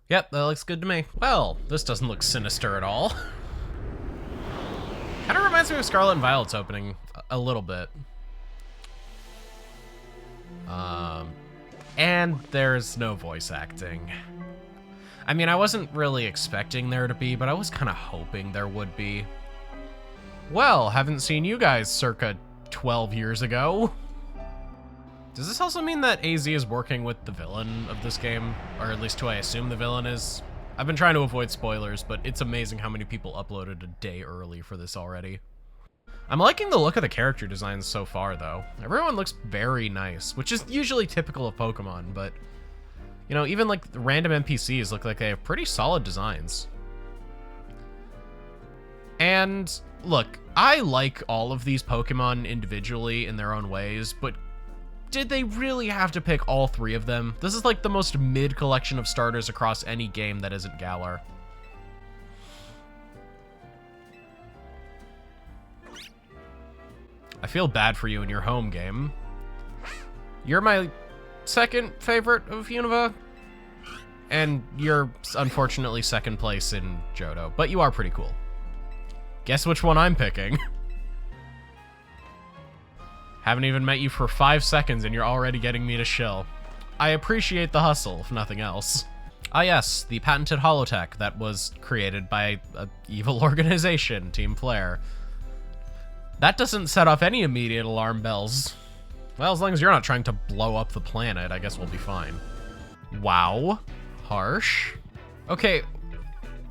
Yep, that looks good to me. Well, this doesn't look sinister at all. Kind of reminds me of Scarlet and Violet's opening a little bit. And there's no voice acting. I mean, I wasn't really expecting there to be, but I was kind of hoping there would be. Well, haven't seen you guys circa 12 years ago. Does this also mean that AZ is working with the villain of this game? Or at least who I assume the villain is? I've been trying to avoid spoilers, but it's amazing how many people uploaded a day early for this already. I'm liking the look of the character designs so far, though. Everyone looks very nice, which is usually typical of Pokemon, but, you know, even like random NPCs look like they have pretty solid designs. And look, I like all of these Pokemon individually in their own ways, but did they really have to pick all three of them? This is like the most mid collection of starters across any game that isn't Galar. I feel bad for you in your home game. You're my second favorite of Unova, and you're unfortunately second place in Johto, but you are pretty cool. Guess which one I'm picking? Haven't even met you for 5 seconds and you're already getting me to shill. I appreciate the hustle, if nothing else. Ah yes, the patented holotech that was created by an evil organization, Team Flare. That doesn't set off any immediate alarm bells. Well, as long as you're not trying to blow up the planet, I guess we'll be fine. Wow. Harsh. Okay,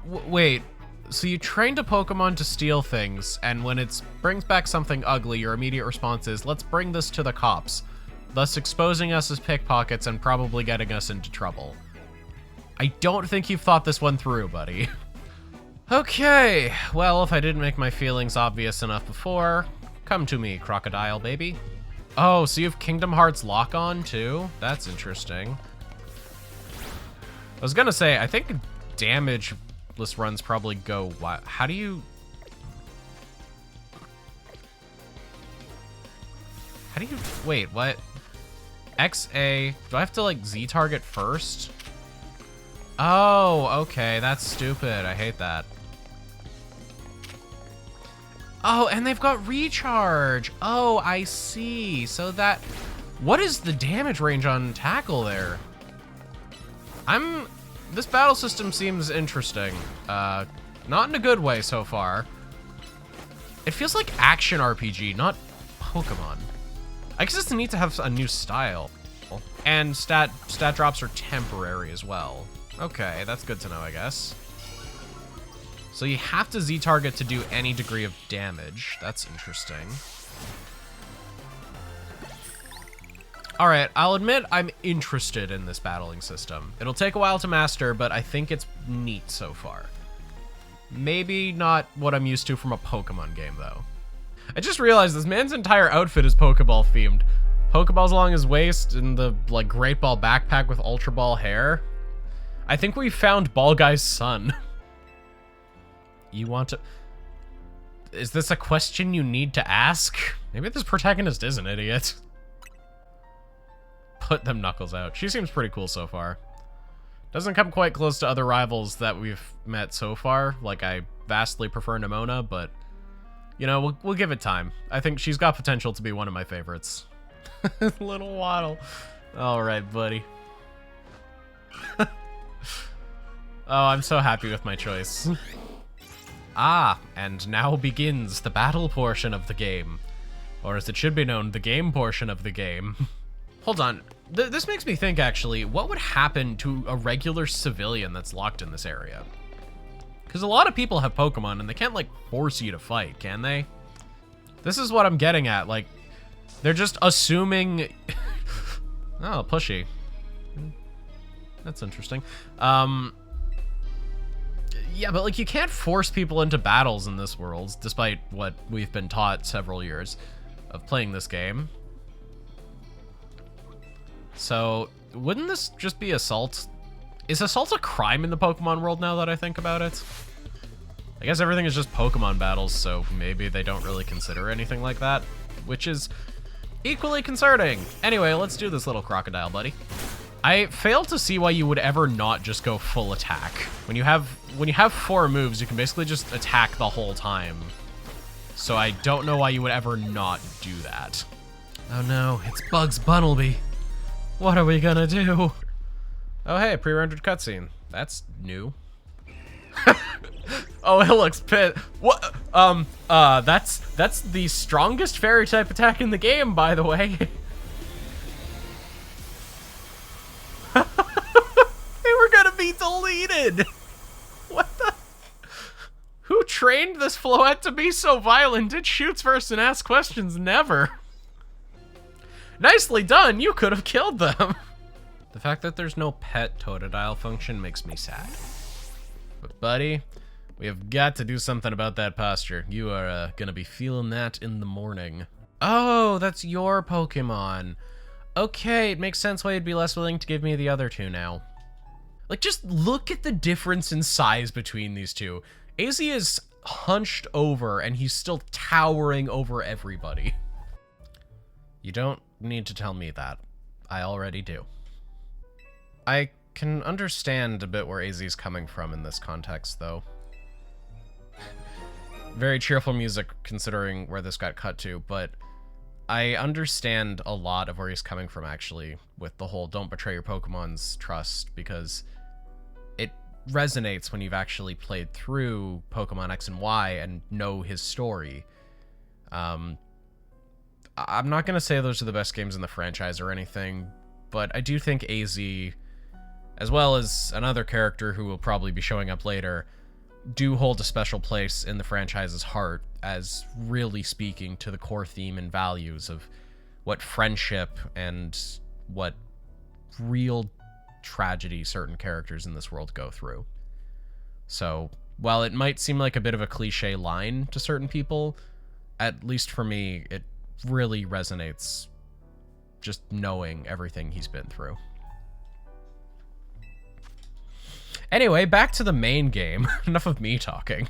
wait. So you trained a Pokemon to steal things, and when it brings back something ugly, your immediate response is, let's bring this to the cops, thus exposing us as pickpockets and probably getting us into trouble. I don't think you've thought this one through, buddy. Okay, well, if I didn't make my feelings obvious enough before, come to me, crocodile baby. Oh, so you have Kingdom Hearts lock-on too? That's interesting. I was gonna say, I think damageless runs probably go wild. How do you... Wait, what? XA, do I have to like Z-target first? Oh, okay, that's stupid. I hate that. Oh, and they've got recharge. Oh, I see. So that... What is the damage range on tackle there? This battle system seems interesting. Not in a good way so far. It feels like action RPG, not Pokemon. I guess it's neat to have a new style. And stat drops are temporary as well. Okay, that's good to know, I guess. So you have to Z-target to do any degree of damage. That's interesting. All right, I'll admit I'm interested in this battling system. It'll take a while to master, but I think it's neat so far. Maybe not what I'm used to from a Pokemon game, though. I just realized this man's entire outfit is Pokeball themed. Pokeballs along his waist and the like Great Ball backpack with Ultra Ball hair. I think we found Ball Guy's son. You want to... Is this a question you need to ask? Maybe this protagonist is an idiot. Put them Knuckles out. She seems pretty cool so far. Doesn't come quite close to other rivals that we've met so far. Like, I vastly prefer Nimona, but... You know, we'll give it time. I think she's got potential to be one of my favorites. Little Waddle. All right, buddy. Oh, I'm so happy with my choice. Ah, and now begins the battle portion of the game. Or as it should be known, the game portion of the game. Hold on. This makes me think, actually, what would happen to a regular civilian that's locked in this area? Because a lot of people have Pokemon, and they can't, like, force you to fight, can they? This is what I'm getting at. Like, they're just assuming... Oh, pushy. That's interesting. Yeah, but like you can't force people into battles in this world, despite what we've been taught several years of playing this game. So, wouldn't this just be assault? Is assault a crime in the Pokemon world now that I think about it? I guess everything is just Pokemon battles, so maybe they don't really consider anything like that, which is equally concerning. Anyway, let's do this little crocodile, buddy. I fail to see why you would ever not just go full attack. When you have 4 moves, you can basically just attack the whole time. So I don't know why you would ever not do that. Oh no, it's Bugs Bunny. What are we gonna do? Oh hey, pre-rendered cutscene. That's new. Oh, it looks pissed. What? That's the strongest fairy type attack in the game, by the way. They were gonna be deleted. What the? Who trained this Floette to be so violent? It shoots first and asks questions never. Nicely done, you could have killed them. The fact that there's no pet Totodile function makes me sad. But buddy, we have got to do something about that posture. You are gonna be feeling that in the morning. Oh, that's your Pokemon. Okay, it makes sense why you'd be less willing to give me the other 2 now. Like, just look at the difference in size between these 2. AZ is hunched over, and he's still towering over everybody. You don't need to tell me that. I already do. I can understand a bit where AZ's coming from in this context, though. Very cheerful music, considering where this got cut to, but I understand a lot of where he's coming from, actually, with the whole don't betray your Pokemon's trust, because it resonates when you've actually played through Pokemon X and Y and know his story. I'm not going to say those are the best games in the franchise or anything, but I do think AZ, as well as another character who will probably be showing up later, do hold a special place in the franchise's heart as really speaking to the core theme and values of what friendship and what real tragedy certain characters in this world go through. So, while it might seem like a bit of a cliche line to certain people, at least for me, it really resonates just knowing everything he's been through. Anyway, back to the main game. Enough of me talking.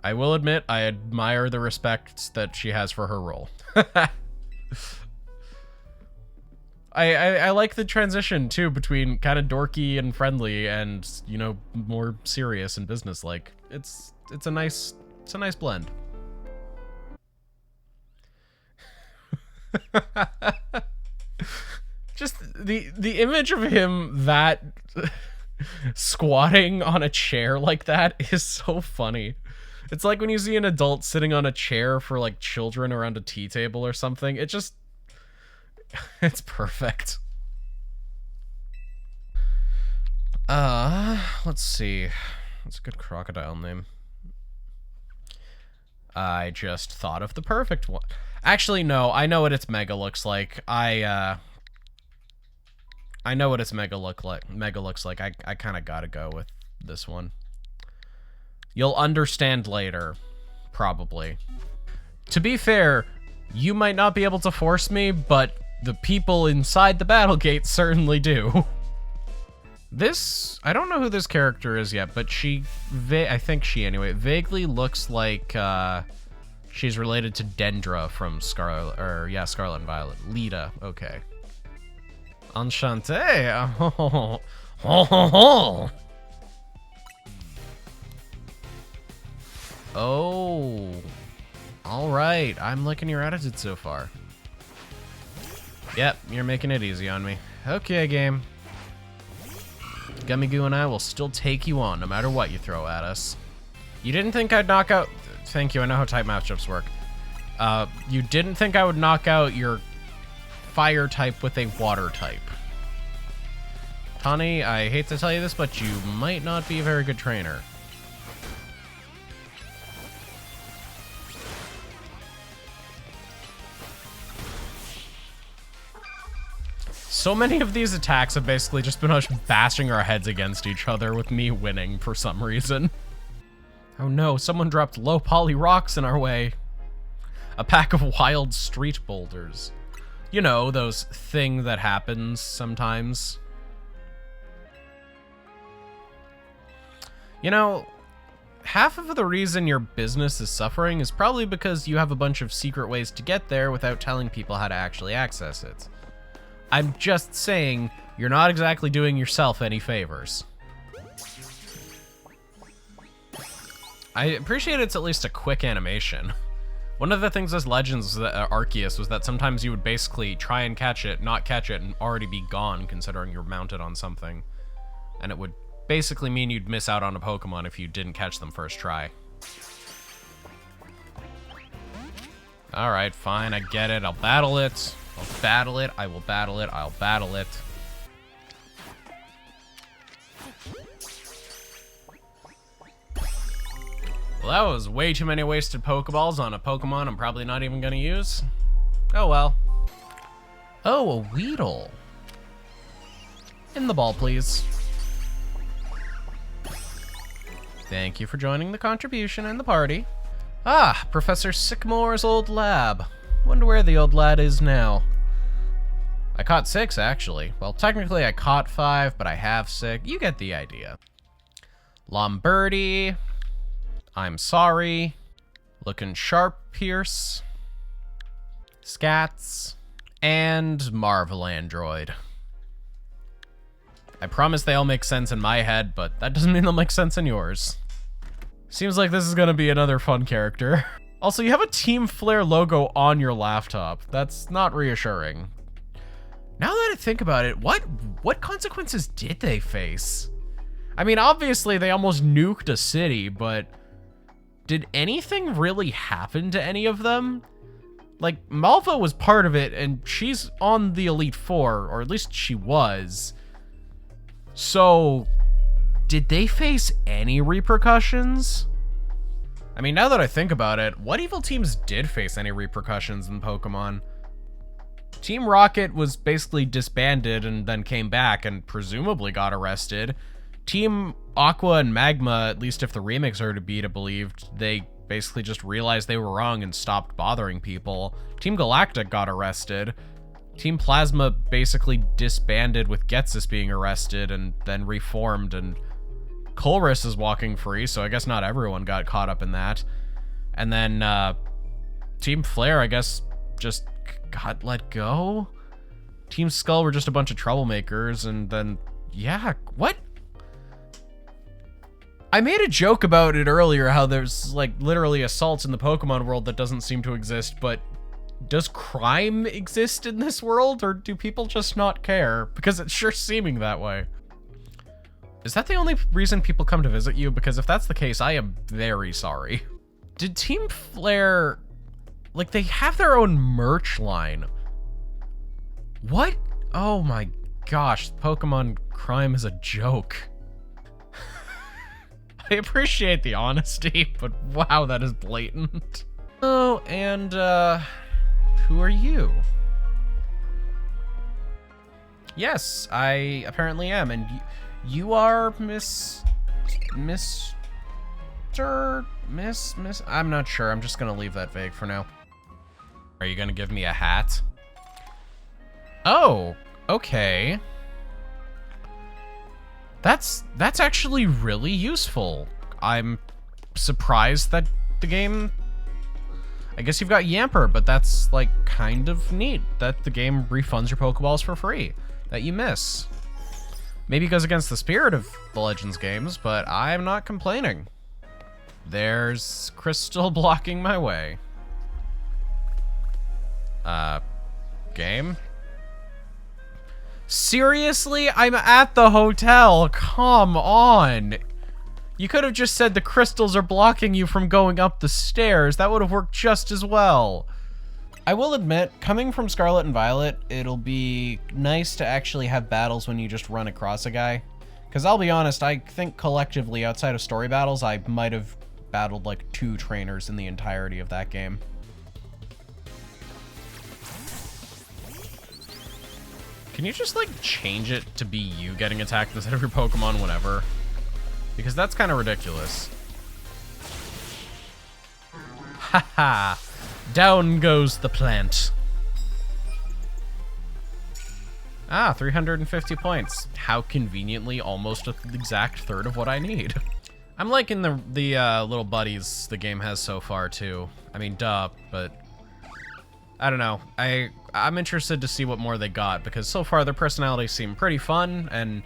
I will admit, I admire the respect that she has for her role. I like the transition, too, between kind of dorky and friendly and, you know, more serious and businesslike. It's a nice blend. Just the image of him that squatting on a chair like that is so funny. It's like when you see an adult sitting on a chair for like children around a tea table or something. It's perfect. Let's see. What's a good crocodile name? I just thought of the perfect one. Actually, no, I know what its mega looks like. I know what its mega looks like. I kind of gotta go with this one. You'll understand later, probably. To be fair, you might not be able to force me, but the people inside the battle gate certainly do. This, I don't know who this character is yet, but I think she anyway, vaguely looks like she's related to Dendra from Scarlet and Violet. Lita, okay. Enchanté. Oh, ho, ho, ho. Oh, all right. I'm liking your attitude so far. Yep, you're making it easy on me. Okay, game. Gummigoo and I will still take you on no matter what you throw at us. You didn't think I'd knock out... Thank you, I know how type matchups work. You didn't think I would knock out your fire type with a water type. Tani, I hate to tell you this, but you might not be a very good trainer. So many of these attacks have basically just been us bashing our heads against each other with me winning for some reason. Oh no, someone dropped low poly rocks in our way. A pack of wild street boulders. You know, those thing that happens sometimes. You know, half of the reason your business is suffering is probably because you have a bunch of secret ways to get there without telling people how to actually access it. I'm just saying you're not exactly doing yourself any favors. I appreciate it's at least a quick animation. One of the things as Legends Arceus was that sometimes you would basically try and catch it, not catch it, and already be gone considering you're mounted on something. And it would basically mean you'd miss out on a Pokemon if you didn't catch them first try. Alright, fine, I get it. I'll battle it. I'll battle it. I will battle it. I'll battle it. Well, that was way too many wasted Pokeballs on a Pokemon I'm probably not even gonna use. Oh well. Oh, a Weedle. In the ball, please. Thank you for joining the contribution and the party. Ah, Professor Sycamore's old lab. Wonder where the old lad is now. I caught 6, actually. Well, technically I caught 5, but I have 6. You get the idea. Lombardi. I'm sorry. Looking Sharp Pierce. Scats. And Marvel Android. I promise they all make sense in my head, but that doesn't mean they'll make sense in yours. Seems like this is gonna be another fun character. Also, you have a Team Flare logo on your laptop. That's not reassuring. Now that I think about it, what consequences did they face? I mean, obviously they almost nuked a city, but did anything really happen to any of them? Like, Malva was part of it, and she's on the Elite Four, or at least she was. So, did they face any repercussions? I mean, now that I think about it, what evil teams did face any repercussions in Pokemon? Team Rocket was basically disbanded and then came back and presumably got arrested. Team Aqua and Magma, at least if the remakes are to be believed, they basically just realized they were wrong and stopped bothering people. Team Galactic got arrested. Team Plasma basically disbanded with Getsis being arrested and then reformed, and Colress is walking free, so I guess not everyone got caught up in that. And then Team Flare, I guess, just got let go? Team Skull were just a bunch of troublemakers, and then, yeah, what? I made a joke about it earlier, how there's, like, literally assaults in the Pokemon world that doesn't seem to exist, but does crime exist in this world, or do people just not care? Because it's sure seeming that way. Is that the only reason people come to visit you? Because if that's the case, I am very sorry. Did Team Flare... like, they have their own merch line. What? Oh my gosh, Pokemon crime is a joke. I appreciate the honesty, but wow, that is blatant. Oh, and, who are you? Yes, I apparently am, and you are Miss... I'm not sure, I'm just gonna leave that vague for now. Are you gonna give me a hat? Oh, okay. That's actually really useful. I'm surprised that the game... I guess you've got Yamper, but that's, like, kind of neat that the game refunds your Pokeballs for free that you miss. Maybe it goes against the spirit of the Legends games, but I'm not complaining. There's Crystal blocking my way. Game? Seriously? I'm at the hotel. Come on. You could have just said the crystals are blocking you from going up the stairs. That would have worked just as well. I will admit, coming from Scarlet and Violet, it'll be nice to actually have battles when you just run across a guy. Because I'll be honest, I think collectively, outside of story battles, I might have battled like 2 trainers in the entirety of that game. Can you just, like, change it to be you getting attacked instead of your Pokemon whenever? Because that's kind of ridiculous. Haha! Down goes the plant. Ah, 350 points. How conveniently almost an exact third of what I need. I'm liking the little buddies the game has so far, too. I mean, duh, but... I don't know. I'm interested to see what more they got, because so far their personalities seem pretty fun and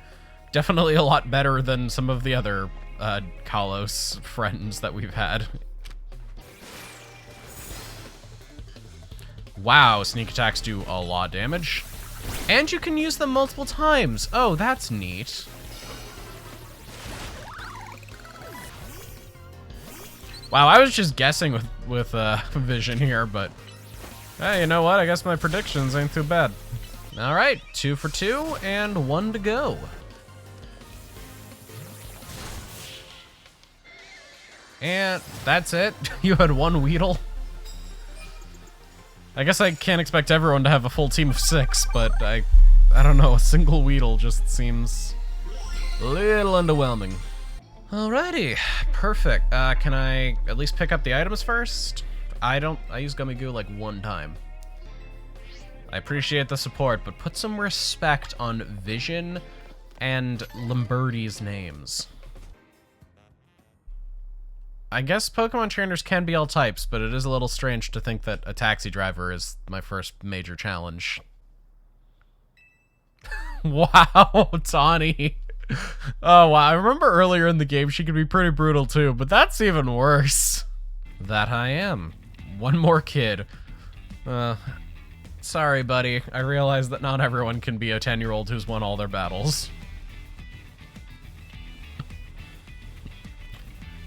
definitely a lot better than some of the other Kalos friends that we've had. Wow, sneak attacks do a lot of damage. And you can use them multiple times. Oh, that's neat. Wow, I was just guessing with Vision here, but hey, you know what? I guess my predictions ain't too bad. All right, 2 for 2 and 1 to go. And that's it. You had 1 Weedle. I guess I can't expect everyone to have a full team of 6, but I don't know, a single Weedle just seems a little underwhelming. Alrighty, perfect. Can I at least pick up the items first? I use Gummigoo like 1 time. I appreciate the support, but put some respect on Vision and Lamberti's names. I guess Pokemon trainers can be all types, but it is a little strange to think that a taxi driver is my first major challenge. Wow, Tawny. Oh, wow. I remember earlier in the game she could be pretty brutal too, but that's even worse. That I am. 1 more kid. Sorry, buddy. I realize that not everyone can be a 10-year-old who's won all their battles.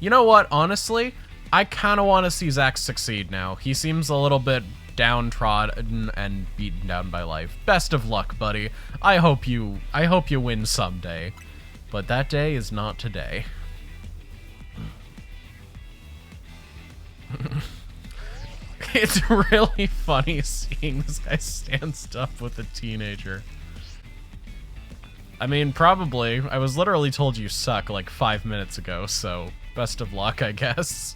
You know what, honestly, I kind of want to see Zach succeed now. He seems a little bit downtrodden and beaten down by life. Best of luck, buddy. I hope you win someday. But that day is not today. It's really funny seeing this guy stand stuff with a teenager. I mean, probably. I was literally told you suck like 5 minutes ago, so best of luck, I guess.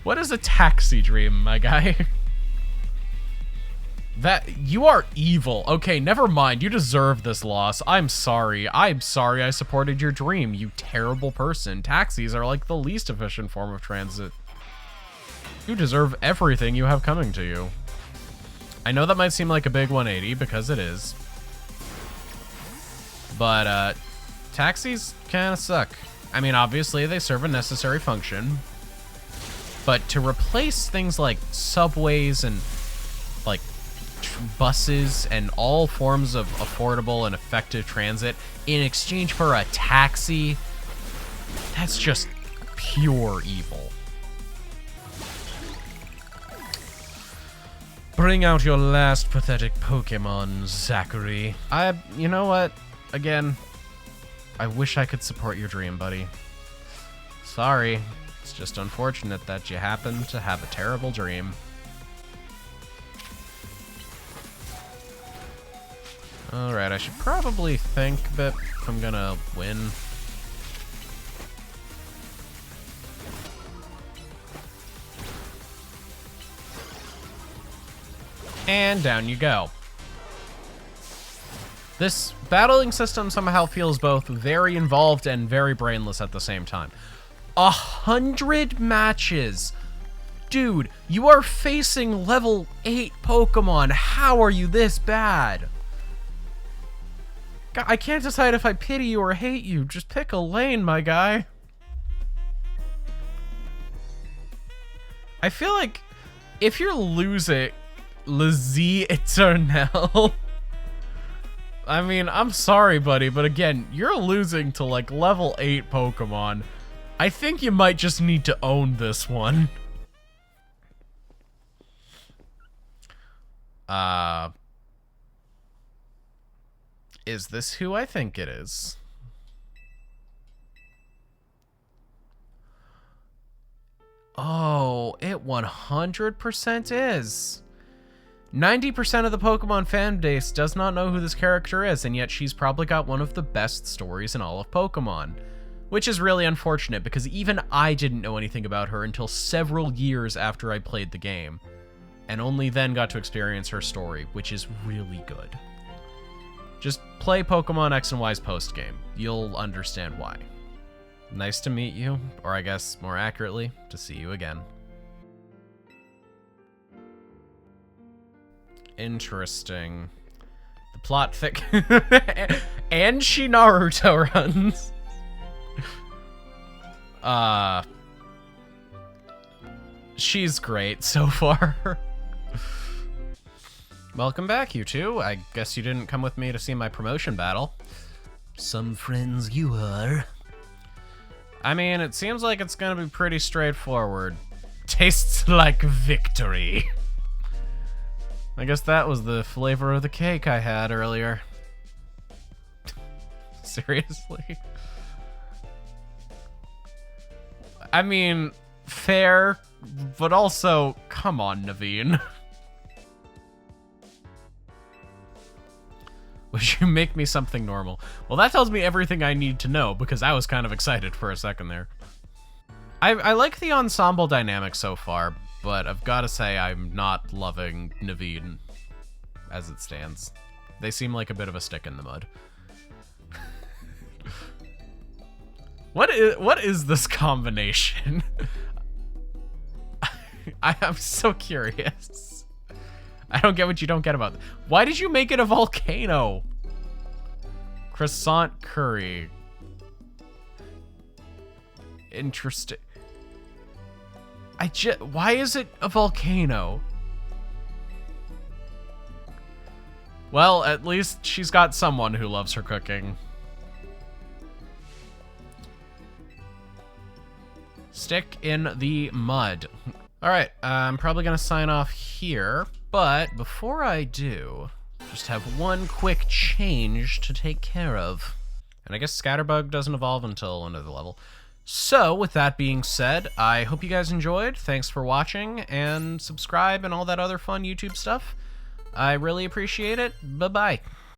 What is a taxi dream, my guy? That you are evil. Okay, never mind. You deserve this loss. I'm sorry. I'm sorry I supported your dream, you terrible person. Taxis are like the least efficient form of transit. You deserve everything you have coming to you. I know that might seem like a big 180 because it is. But taxis kind of suck. I mean, obviously they serve a necessary function, but to replace things like subways and like buses and all forms of affordable and effective transit in exchange for a taxi, that's just pure evil. Bring out your last pathetic Pokemon, Zachary. You know what? Again, I wish I could support your dream, buddy. Sorry. It's just unfortunate that you happen to have a terrible dream. Alright, I should probably think that if I'm gonna win. And down you go. This battling system somehow feels both very involved and very brainless at the same time. 100 matches. Dude, you are facing level 8 Pokemon. How are you this bad? God, I can't decide if I pity you or hate you. Just pick a lane, my guy. I feel like if you're losing Lazy Eternal, I mean, I'm sorry, buddy, but again, you're losing to like level 8 Pokemon. I think you might just need to own this one. Is this who I think it is? Oh, it 100% is. 90% of the Pokemon fan base does not know who this character is, and yet she's probably got one of the best stories in all of Pokemon. Which is really unfortunate, because even I didn't know anything about her until several years after I played the game, and only then got to experience her story, which is really good. Just play Pokemon X and Y's post-game. You'll understand why. Nice to meet you, or I guess more accurately, to see you again. Interesting. The plot thick. And she Naruto runs. She's great so far. Welcome back, you two. I guess you didn't come with me to see my promotion battle. Some friends you are. I mean, it seems like it's gonna be pretty straightforward. Tastes like victory. I guess that was the flavor of the cake I had earlier. Seriously? I mean, fair, but also, come on, Naveen. Would you make me something normal? Well, that tells me everything I need to know, because I was kind of excited for a second there. I like the ensemble dynamic so far, but I've got to say I'm not loving Naveen as it stands. They seem like a bit of a stick in the mud. What is this combination? I'm so curious. I don't get what you don't get about it. Why did you make it a volcano? Croissant curry. Interesting. Why is it a volcano? Well, at least she's got someone who loves her cooking. Stick in the mud. All right, I'm probably gonna sign off here, but before I do, just have one quick change to take care of. And I guess Scatterbug doesn't evolve until another level. So, with that being said, I hope you guys enjoyed. Thanks for watching, and subscribe and all that other fun YouTube stuff. I really appreciate it. Bye-bye.